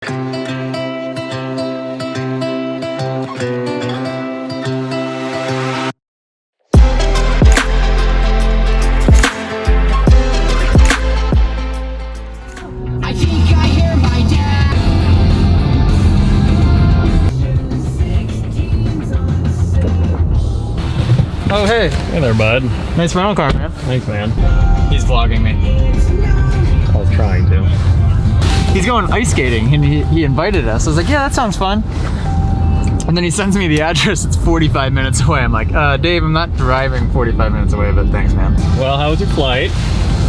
Oh, hey. Hey there, bud. Nice rental car, man. Thanks, man. He's vlogging me. I was trying to. He's going ice skating, and he invited us. I was like, yeah, that sounds fun. And then he sends me the address. It's 45 minutes away. I'm like, Dave, I'm not driving 45 minutes away, but thanks, man. Well, how was your flight?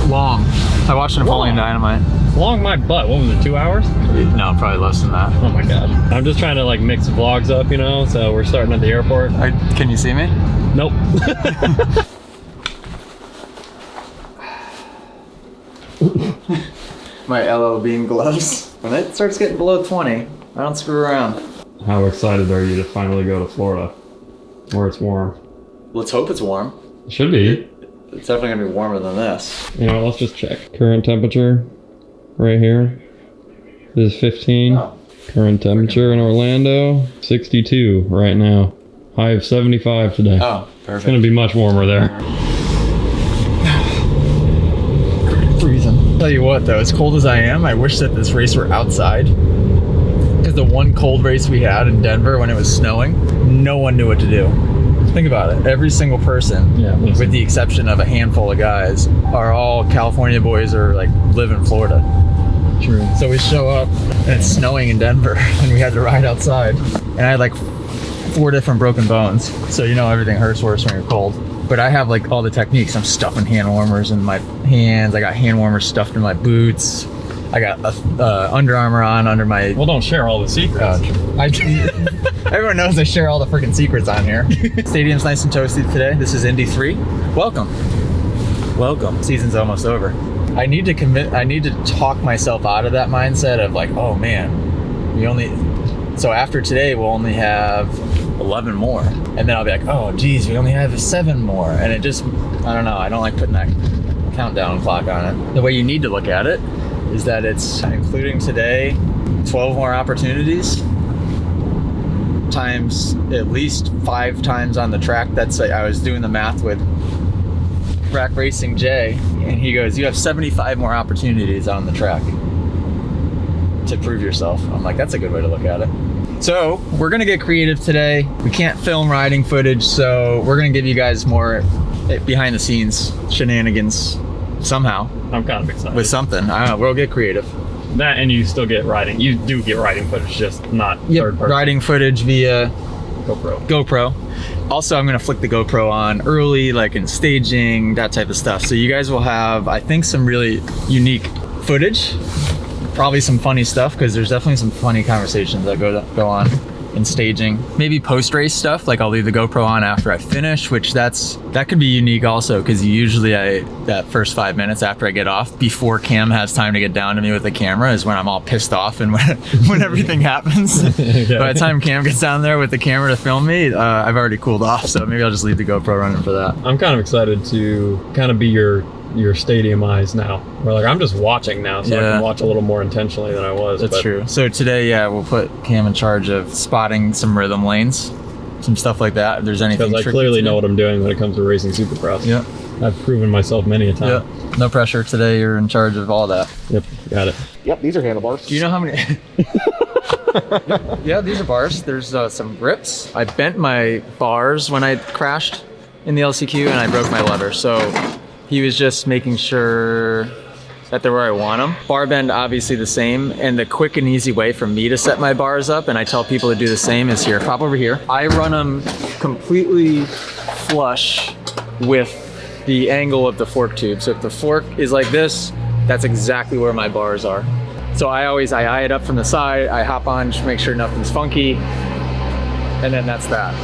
Long. I watched Napoleon Dynamite. Long my butt. What was it, 2 hours? No, probably less than that. Oh my god. I'm just trying to like mix vlogs up, you know, so we're starting at the airport. Can you see me? Nope. My LL Bean gloves. When it starts getting below 20, I don't screw around. How excited are you to finally go to Florida, where it's warm? Let's hope it's warm. It should be. It's definitely gonna be warmer than this. You know, let's just check. Current temperature right here is 15. Oh. Current temperature in Orlando, 62 right now. High of 75 today. Oh, perfect. It's gonna be much warmer there. Freezing. Tell you what though, as cold as I am, I wish that this race were outside. Because the one cold race we had in Denver when it was snowing, no one knew what to do. Think about it. Every single person, with the exception of a handful of guys, are all California boys or like live in Florida. True. So we show up and it's snowing in Denver and we had to ride outside. And I had like 4 different broken bones. So you know everything hurts worse when you're cold. But I have like all the techniques. I'm stuffing hand warmers in my hands. I got hand warmers stuffed in my boots. I got Under Armour on under my... Well, don't share all the secrets. Everyone knows I share all the freaking secrets on here. Stadium's nice and toasty today. This is Indy 3. Welcome. Welcome. Season's almost over. I need to talk myself out of that mindset of like, oh man, so after today we'll only have 11 more. And then I'll be like, oh geez, we only have 7 more. And it just, I don't know, I don't like putting that countdown clock on it. The way you need to look at it is that it's, including today, 12 more opportunities times at least 5 times on the track. That's like, I was doing the math with Rack Racing Jay, and he goes, you have 75 more opportunities on the track to prove yourself. I'm like, that's a good way to look at it. So we're gonna get creative today. We can't film riding footage, so we're gonna give you guys more behind the scenes shenanigans somehow. I'm kind of excited. With something, I don't know, we'll get creative. That, and you still get riding. You do get riding footage, just not third person. Riding footage via GoPro. Also, I'm gonna flick the GoPro on early, like in staging, that type of stuff. So you guys will have, I think, some really unique footage. Probably some funny stuff, because there's definitely some funny conversations that go on in staging. Maybe post-race stuff, like I'll leave the GoPro on after I finish, which that could be unique also, because usually that first 5 minutes after I get off, before Cam has time to get down to me with the camera, is when I'm all pissed off and when everything happens. Yeah. By the time Cam gets down there with the camera to film me, I've already cooled off, so maybe I'll just leave the GoPro running for that. I'm kind of excited to kind of be your stadium eyes now. Where like I'm just watching now, so I can watch a little more intentionally than I was. That's true. So today, we'll put Cam in charge of spotting some rhythm lanes, some stuff like that. If there's anything, because I clearly know what I'm doing when it comes to racing Supercross. Yep. I've proven myself many a time. Yep. No pressure today. You're in charge of all that. Yep. Got it. Yep. These are handlebars. Do you know how many? Yeah, these are bars. There's some grips. I bent my bars when I crashed in the LCQ, and I broke my lever. So he was just making sure that they're where I want them. Bar bend, obviously the same, and the quick and easy way for me to set my bars up, and I tell people to do the same, is here. Pop over here. I run them completely flush with the angle of the fork tube. So if the fork is like this, that's exactly where my bars are. So I eye it up from the side, I hop on just to make sure nothing's funky, and then that's that.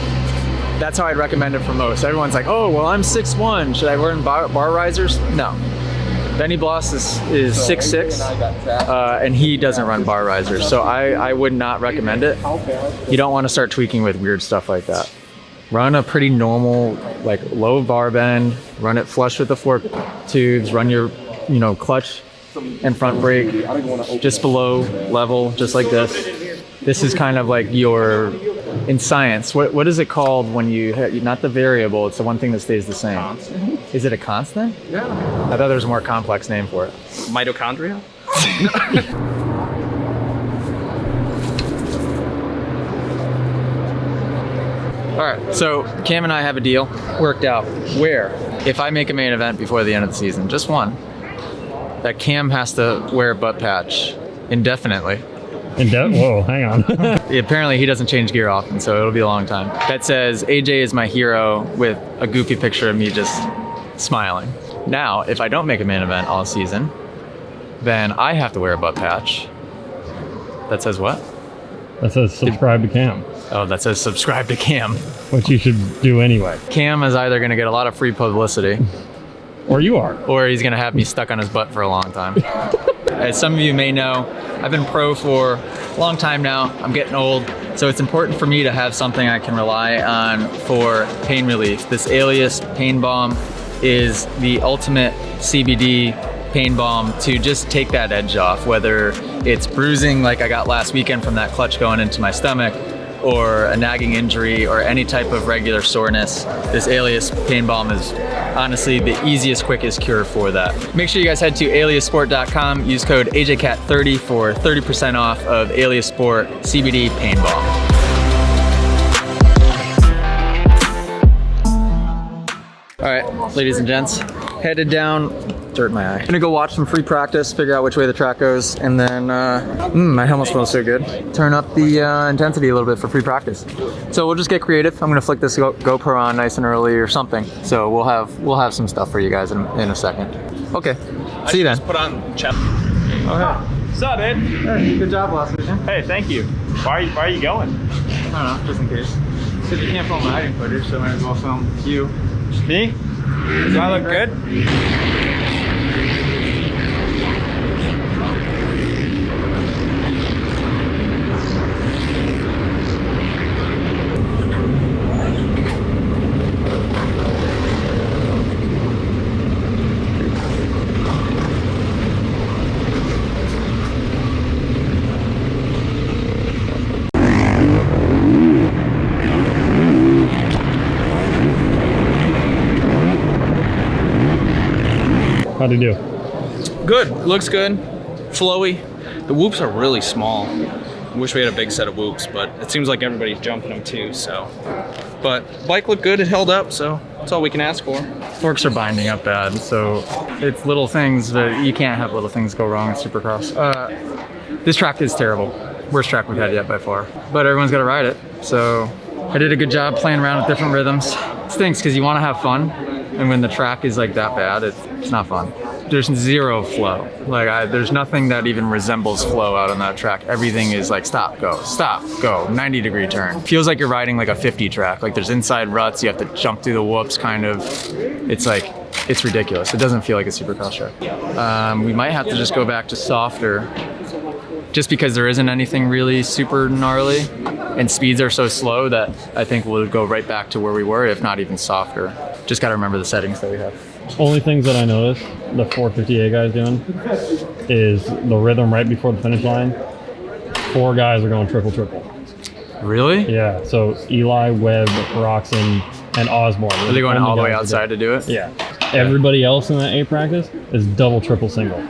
That's how I'd recommend it for most. Everyone's like, oh, well, I'm 6'1", should I run bar risers? No. Benny Bloss is 6'6", and he doesn't run bar risers, so I would not recommend it. You don't want to start tweaking with weird stuff like that. Run a pretty normal, like low bar bend, run it flush with the fork tubes, run your, clutch and front brake just below level, just like this. This is kind of like your, in science, what is it called when you, not the variable, it's the one thing that stays the same. Constant. Is it a constant? Yeah. I thought there was a more complex name for it. Mitochondria? All right, so Cam and I have a deal worked out where if I make a main event before the end of the season, just one, that Cam has to wear a butt patch indefinitely. Whoa, hang on. Apparently he doesn't change gear often, so it'll be a long time. That says AJ is my hero with a goofy picture of me just smiling. Now, if I don't make a main event all season, then I have to wear a butt patch. That says what? That says subscribe to Cam, Oh, that says subscribe to Cam. which you should do anyway. Cam is either going to get a lot of free publicity, Or you are. or he's going to have me stuck on his butt for a long time. As some of you may know, I've been pro for a long time now. I'm getting old, so it's important for me to have something I can rely on for pain relief. This Alias Pain Balm is the ultimate CBD pain balm to just take that edge off, whether it's bruising like I got last weekend from that clutch going into my stomach, or a nagging injury, or any type of regular soreness. This Alias Pain Balm is honestly the easiest, quickest cure for that. Make sure you guys head to aliassport.com, use code AJCAT30 for 30% off of Alias Sport CBD Pain Balm. All right, ladies and gents, headed down, dirt in my eye. Gonna go watch some free practice, figure out which way the track goes, and then, my helmet smells so good. Turn up the intensity a little bit for free practice. So we'll just get creative. I'm gonna flick this GoPro on nice and early or something. So we'll have some stuff for you guys in a second. Okay, see you then. Put on chat. Okay. What's up, Ed? Hey, good job last weekend. Hey, thank you. Why are you going? I don't know, just in case. Because you can't film my hiding footage, so I might as well film you. Me? Do I look good? How'd he do? Good. Looks good. Flowy. The whoops are really small. I wish we had a big set of whoops, but it seems like everybody's jumping them too, so. But bike looked good. It held up, so that's all we can ask for. Forks are binding up bad, so it's little things, but you can't have little things go wrong in Supercross. This track is terrible. Worst track we've had yet by far. But everyone's got to ride it, so I did a good job playing around with different rhythms. It stinks because you want to have fun, and when the track is like that bad, it's not fun. There's zero flow. Like there's nothing that even resembles flow out on that track. Everything is like stop, go, 90-degree turn. Feels like you're riding like a 50 track. Like there's inside ruts, you have to jump through the whoops kind of. It's ridiculous. It doesn't feel like a Supercross track. We might have to just go back to softer, just because there isn't anything really super gnarly, and speeds are so slow that I think we'll go right back to where we were, if not even softer. Just got to remember the settings that we have. Only things that I noticed the 450A guys doing is the rhythm right before the finish line. 4 guys are going triple. Really? Yeah, so Eli, Webb, Roxon, and Osborne. Are they going all the way outside to do it? Yeah. Everybody else in that A practice is double, triple, single.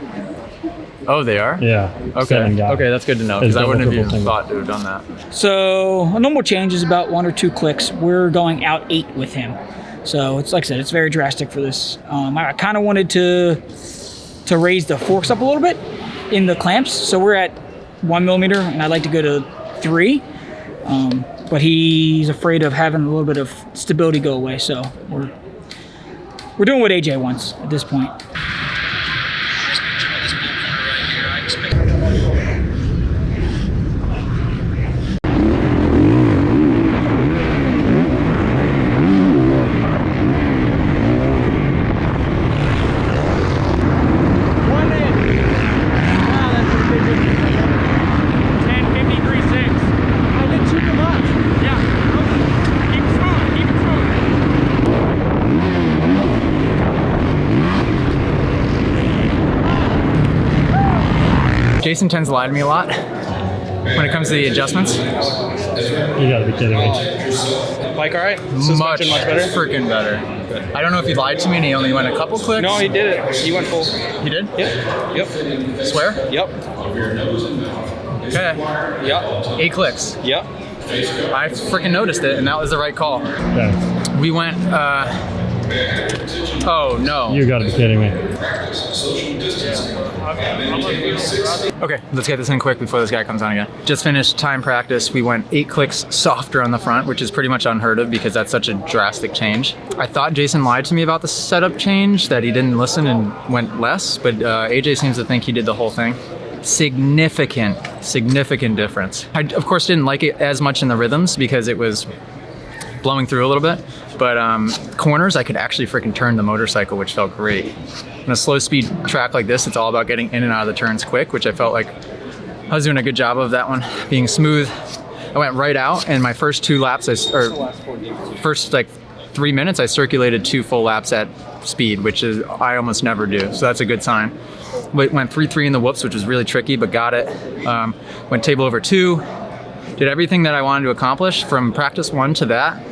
Oh, they are? Yeah. Okay. 7 guys. Okay, that's good to know, because I double, wouldn't have triple, even single. thought to have done that. So a normal change is about 1 or 2 clicks. We're going out 8 with him. So it's like I said, it's very drastic for this. I kind of wanted to raise the forks up a little bit in the clamps. So we're at 1 millimeter, and I'd like to go to 3. But he's afraid of having a little bit of stability go away. So we're doing what AJ wants at this point. Jason tends to lie to me a lot when it comes to the adjustments. You gotta be kidding me. Bike all right? Much Suspension much better? freaking better. I don't know if he lied to me and he only went a couple clicks. No, he did it. He went full. He did? Yep. Swear? Yep. Okay. Yep. 8 clicks. Yep. I freaking noticed it, and that was the right call. Okay. We went, oh no. You gotta be kidding me. Okay, let's get this in quick before this guy comes on again. Just finished time practice. We went 8 clicks softer on the front, which is pretty much unheard of because that's such a drastic change. I thought Jason lied to me about the setup change, that he didn't listen and went less, but AJ seems to think he did the whole thing. Significant difference. I, of course, didn't like it as much in the rhythms because it was blowing through a little bit, but corners, I could actually freaking turn the motorcycle, which felt great. In a slow speed track like this, it's all about getting in and out of the turns quick, which I felt like I was doing a good job of that one, being smooth. I went right out, and my first 2 laps, first like 3 minutes, I circulated 2 full laps at speed, which is I almost never do, so that's a good sign. Went 3-3 in the whoops, which was really tricky, but got it. Went table over 2. Did everything that I wanted to accomplish from practice 1 to that.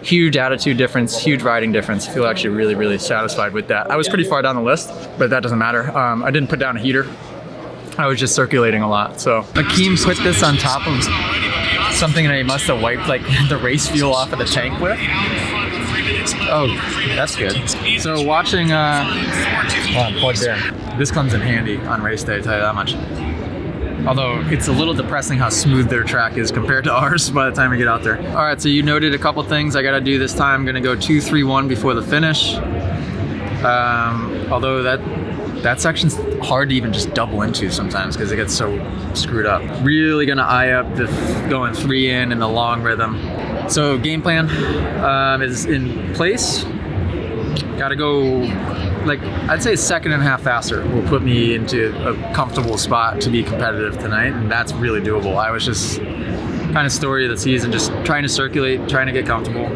Huge attitude difference, huge riding difference. I feel actually really satisfied with that. I was pretty far down the list, but that doesn't matter. I didn't put down a heater. I was just circulating a lot. So Akeem put this on top of something that he must have wiped like the race fuel off of the tank with. Oh, that's good. So watching, plugged in. This comes in handy on race day, I tell you that much. Although it's a little depressing how smooth their track is compared to ours by the time we get out there. All right, so you noted a couple things I gotta do this time. I'm gonna go 2-3-1 before the finish. Although that section's hard to even just double into sometimes because it gets so screwed up. Really gonna eye up the going 3 in the long rhythm. So game plan is in place. Gotta go, like, I'd say 1.5 faster will put me into a comfortable spot to be competitive tonight, and that's really doable. I was just kind of story of the season, just trying to circulate, trying to get comfortable.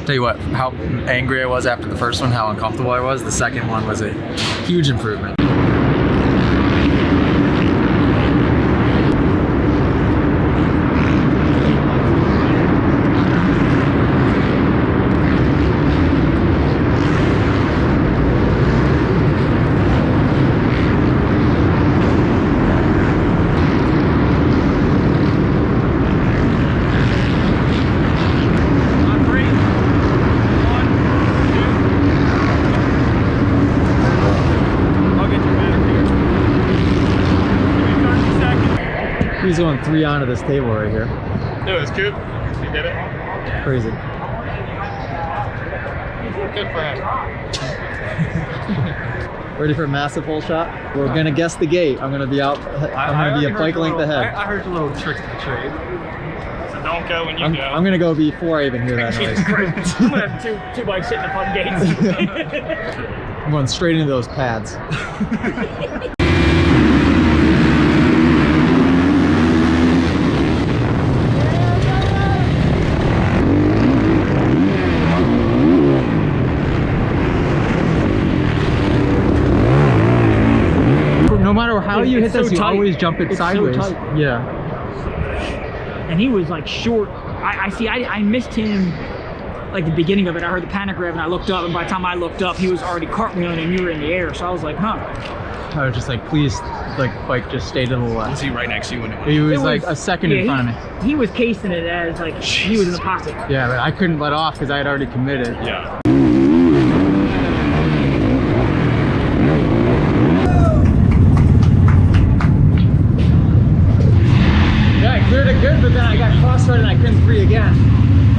Tell you what, how angry I was after the first one, how uncomfortable I was. The second one was a huge improvement. He's going 3 onto this table right here. No, it's good. He did it. Crazy. Good for him. Ready for a massive hole shot? We're gonna guess the gate. I'm gonna be out. I'm gonna be a bike length ahead. I heard a little trick of the trade. So don't go when you go. I'm gonna go before I even hear that noise. I'm gonna have two bikes hitting the front gates. I'm going straight into those pads. No matter how you hit this, you always jump it sideways. So tight. Yeah. And he was like short. I missed him like the beginning of it. I heard the panic rev and I looked up, and by the time I looked up, he was already cartwheeling and you were in the air. So I was like, huh. I was just like, please, like, bike, just stay to the left. Was he right next to you when it went? He was like a second in front of me. He was casing it as like he was in the pocket. Yeah, but I couldn't let off because I had already committed. Yeah. Yeah, I cleared it good, but then I got crossfit and I couldn't free again.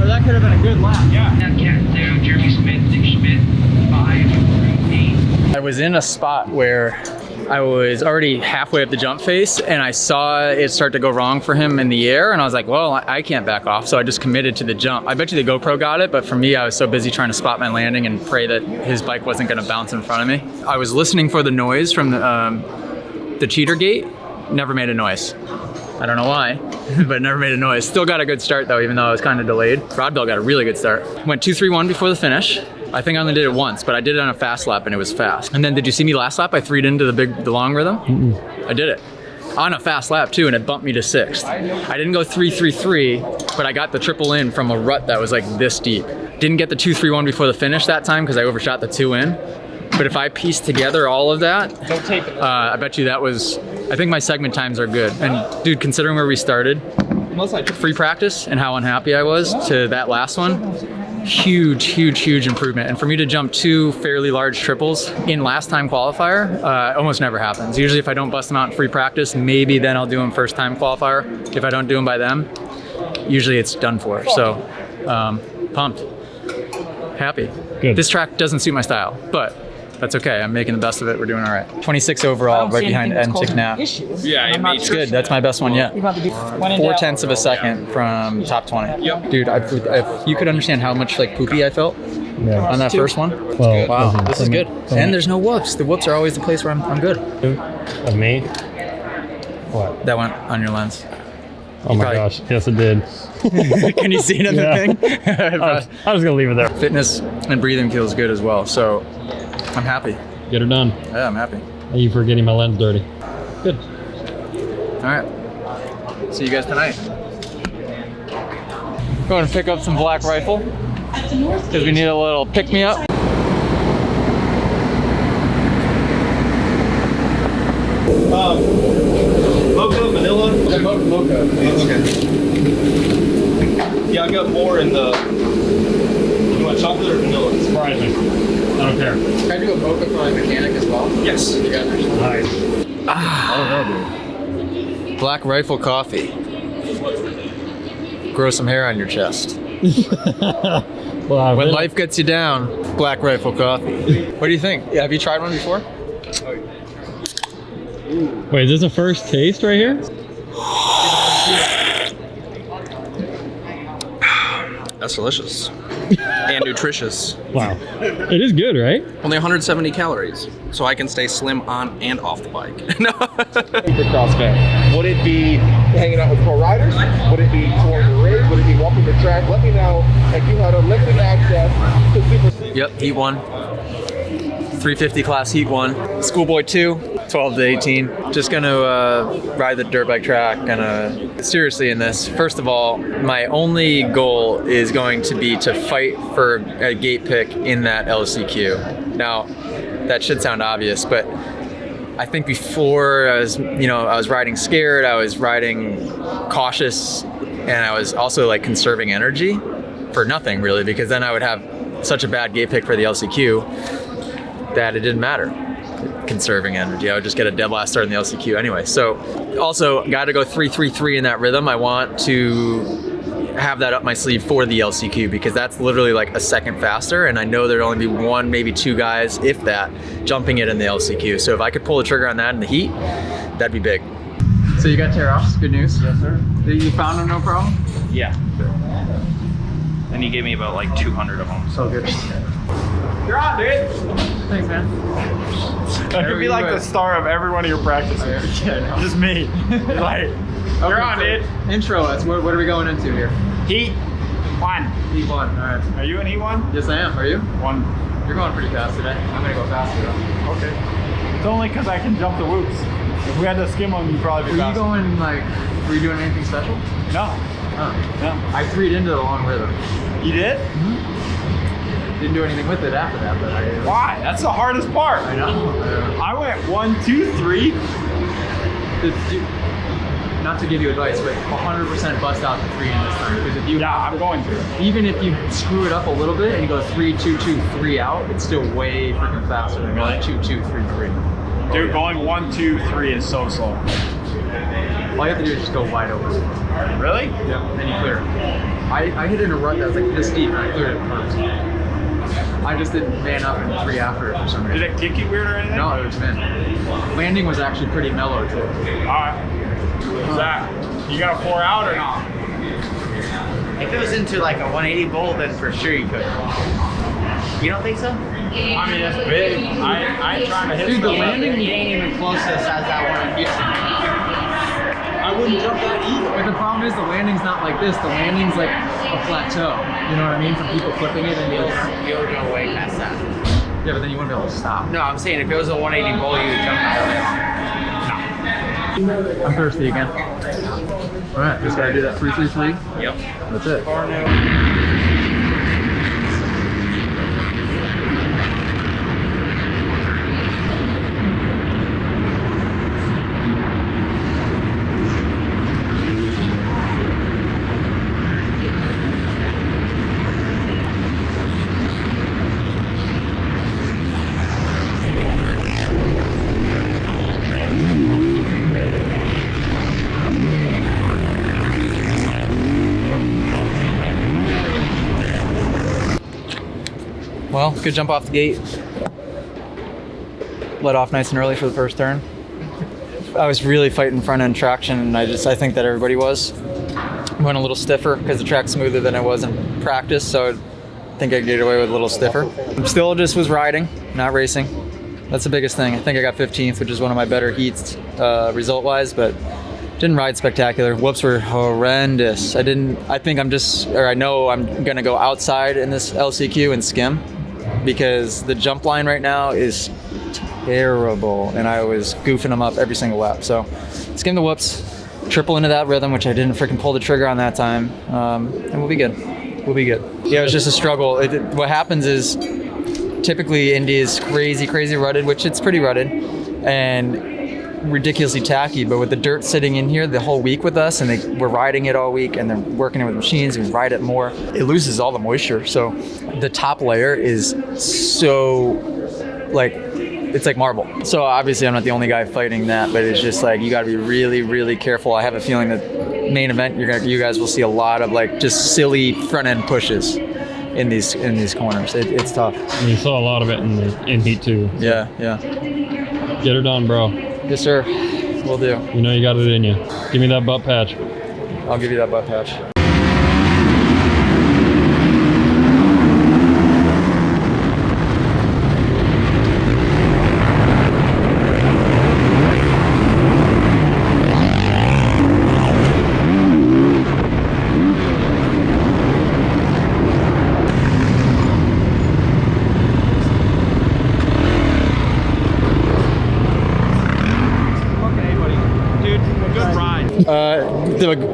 Or that could have been a good lap. Yeah. Catanzaro, Jeremy Smith, Nick Schmidt, 5, 8. I was in a spot where I was already halfway up the jump face and I saw it start to go wrong for him in the air, and I was like, well, I can't back off, so I just committed to the jump. I bet you the GoPro got it, but for me, I was so busy trying to spot my landing and pray that his bike wasn't going to bounce in front of me. I was listening for the noise from the cheater gate, never made a noise. I don't know why, but never made a noise. Still got a good start though, even though I was kind of delayed. Rodbell got a really good start. Went 2-3-1 before the finish. I think I only did it once, but I did it on a fast lap and it was fast. And then did you see me last lap? I 3'd into the long rhythm. I did it. On a fast lap too, and it bumped me to 6th. I didn't go 3.33, but I got the triple in from a rut that was like this deep. Didn't get the 2.31 before the finish that time because I overshot the 2 in. But if I pieced together all of that, I bet you that was, I think my segment times are good. And dude, considering where we started, free practice and how unhappy I was to that last one, huge improvement. And for me to jump 2 fairly large triples in last time qualifier almost never happens. Usually if I don't bust them out in free practice, maybe then I'll do them first time qualifier. If I don't do them by them, usually it's done for. So pumped, happy. Good. This track doesn't suit my style, but that's okay. I'm making the best of it. We're doing all right. 26 overall, right behind Entic Nap. Yeah, It's good. That's my best one yet. 4/10 of a second from top 20. Yep. Dude, if you could understand how much like poopy I felt on that first one. Well, Wow, listen, this is good. And there's no whoops. The whoops are always the place where I'm good. Of me? What? That went on your lens. Oh my probably- gosh, yes it did. Can you see it on the thing? I was gonna leave it there. Fitness and breathing feels good as well. So I'm happy. Get her done. Yeah, I'm happy. Thank you for getting my lens dirty. Good. All right. See you guys tonight. Going to pick up some Black Rifle because we need a little pick-me-up. Mocha, vanilla? Mocha. Okay. Yeah, I got more in the... You want chocolate or vanilla? Surprise me. I don't care. Can I do a mocha for my mechanic as well? Yes. You got it. Nice. I don't know, dude. Black Rifle coffee. Grow some hair on your chest. Well, When life gets you down, Black Rifle coffee. What do you think? Yeah, have you tried one before? Wait, is this a first taste right here? That's delicious. And nutritious. Wow. It is good, right? Only 170 calories. So I can stay slim on and off the bike. No. Supercross fan. Would it be hanging out with pro riders? Would it be touring the rig? Would it be walking the track? Let me know if you had unlimited access to Super. Yep, Heat 1. 350 class Heat 1. Schoolboy 2. 12 to 18. Just gonna ride the dirt bike track. Gonna seriously in this. First of all, my only goal is going to be to fight for a gate pick in that LCQ. Now, that should sound obvious, but I think before I was riding scared, I was riding cautious, and I was also like conserving energy for nothing really, because then I would have such a bad gate pick for the LCQ that it didn't matter. Conserving energy. I would just get a dead last start in the LCQ anyway. So also got to go 3.33 in that rhythm. I want to have that up my sleeve for the LCQ because that's literally like a second faster, and I know there'd only be 1, maybe 2 guys, if that, jumping it in the LCQ. So if I could pull the trigger on that in the heat, that'd be big. So you got tear offs, good news. Yes, sir. You found them, no problem? Yeah. And he gave me about like 200 of them. So good. You're on, dude. Thanks, man. That could be like the star of every one of your practices. Just me. Like, you're on, dude. Intro us. What are we going into here? Heat 1. Heat 1. All right. Are you in Heat 1? Yes, I am. Are you? 1. You're going pretty fast today. I'm gonna go faster though. Okay. It's only because I can jump the whoops. If we had to skim them, you'd probably be Were you faster. going like? Were you doing anything special? No. Oh. No. I 3'd into the long rhythm. You did? Didn't do anything with it after that, but I. Why? That's the hardest part. I know. I went 1, 2, 3. Not to give you advice, but 100% bust out the 3 in this time. Because if you Yeah, I'm going to. even if you screw it up a little bit and you go 3, 2, 2, 3 out, it's still way freaking faster than going 2, 2, 3, 3. Dude, going 1, 2, 3 is so slow. All you have to do is just go wide open. Really? Yeah, then you clear it. I hit in a rut that was like this deep and I cleared it first. I just didn't man up and 3 after it for some reason. Did it kick you weird or anything? No, it was min. Landing was actually pretty mellow too. Alright. Zach, you got to pour out or not? If it was into like a 180 bowl, then for sure you could. You don't think so? I mean, it's big. I ain't trying to hit Dude, the stuff. landing ain't even close to the size of that one in Houston. I wouldn't jump that either. But the problem is the landing's not like this. The landing's like a plateau. You know what I mean? From people flipping it and You'll go way past that. yeah, but then you wouldn't be able to stop. No, I'm saying if it was a 180 bowl, you would jump out. I'm thirsty again. All right, just gotta do that 3-3-3. Yep. That's it. Well, good jump off the gate. Let off nice and early for the first turn. I was really fighting front end traction, and I think that everybody was. Went a little stiffer because the track's smoother than it was in practice, so I think I could get away with a little stiffer. Still just was riding, not racing. That's the biggest thing. I think I got 15th, which is one of my better heats result-wise, but didn't ride spectacular. Whoops were horrendous. I know I'm gonna go outside in this LCQ and skim, because the jump line right now is terrible, and I was goofing them up every single lap. So skim the whoops, triple into that rhythm, which I didn't freaking pull the trigger on that time, and we'll be good. We'll be good. Yeah, it was just a struggle. What happens is typically Indy is crazy rutted, which it's pretty rutted, and ridiculously tacky, but with the dirt sitting in here the whole week with us, and we're riding it all week, and they're working it with machines and ride it more, it loses all the moisture. So the top layer is so it's like marble. So obviously I'm not the only guy fighting that, but it's just like you got to be really careful. I have a feeling that main event you guys will see a lot of like just silly front end pushes in these corners. It's tough. And you saw a lot of it in heat 2. So. Yeah. Get her done, bro. Yes, sir. Will do. You know you got it in you. Give me that butt patch. I'll give you that butt patch.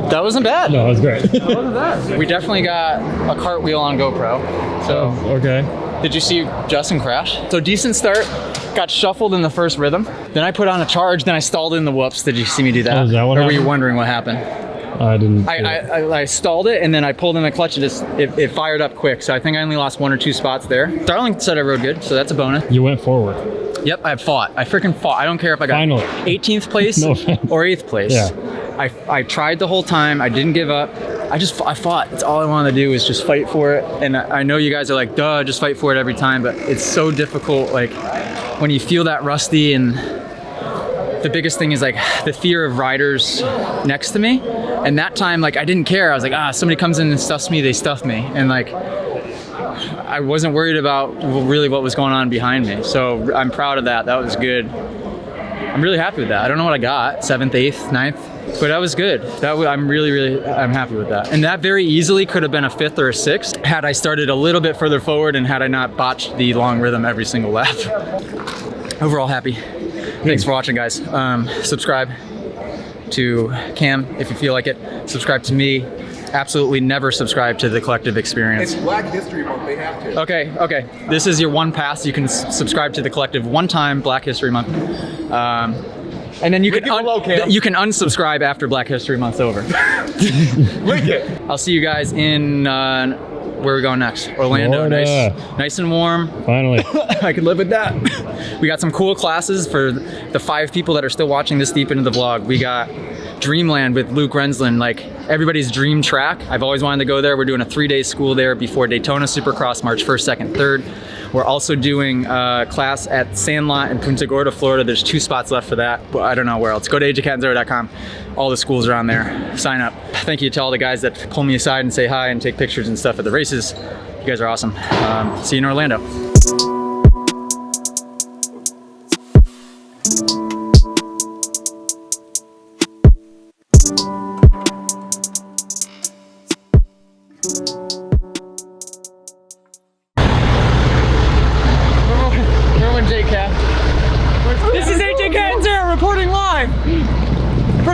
That wasn't bad. No, it was great. That wasn't bad. We definitely got a cartwheel on GoPro. So okay. Did you see Justin crash? So decent start, got shuffled in the first rhythm. Then I put on a charge, then I stalled in the whoops. Did you see me do that? Oh, is that what or were you happened? wondering what happened? I didn't. I stalled it, and then I pulled in the clutch, and it fired up quick. So I think I only lost 1 or 2 spots there. Starling said I rode good, so that's a bonus. You went forward. Yep, I freaking fought. I don't care if I got Finally. 18th place No or 8th place. Yeah. I tried the whole time. I didn't give up. I fought. That's all I wanted to do was just fight for it. And I know you guys are like, duh, just fight for it every time. But it's so difficult, like when you feel that rusty. And the biggest thing is like the fear of riders next to me. And that time, like I didn't care. I was like, somebody comes in and stuffs me, they stuff me. And like, I wasn't worried about really what was going on behind me. So I'm proud of that. That was good. I'm really happy with that. I don't know what I got, 7th, 8th, 9th, but that was good. I'm happy with that. And that very easily could have been a 5th or a 6th had I started a little bit further forward and had I not botched the long rhythm every single lap. Overall happy. Thanks for watching, guys. Subscribe to Cam if you feel like it. Subscribe to me. Absolutely never subscribe to the Collective Experience. It's Black History Month, they have to. Okay. This is your one pass. You can subscribe to the Collective one time, Black History Month. And then you can unsubscribe after Black History Month's over. Link it. I'll see you guys in, where are we going next? Orlando. Nice and warm. Finally. I could live with that. We got some cool classes for the 5 people that are still watching this deep into the vlog. We got Dreamland with Luke Rensland, like everybody's dream track. I've always wanted to go there. We're doing a 3-day school there before Daytona Supercross, March 1st, 2nd, 3rd. We're also doing a class at Sandlot in Punta Gorda, Florida. There's 2 spots left for that, but I don't know where else. Go to catanzaroracing. All the schools are on there. Sign up. Thank you to all the guys that pull me aside and say hi and take pictures and stuff at the races. You guys are awesome. See you in Orlando. This is AJ Catanzaro reporting live.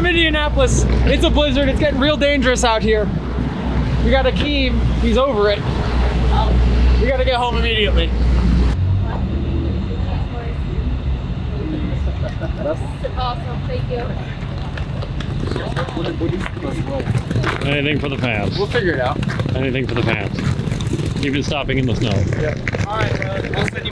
Indianapolis. It's a blizzard. It's getting real dangerous out here. We got Akeem. He's over it. We gotta get home immediately. Awesome, thank you. Anything for the pants. We'll figure it out. Anything for the pants. Even stopping in the snow. All right, I'll send you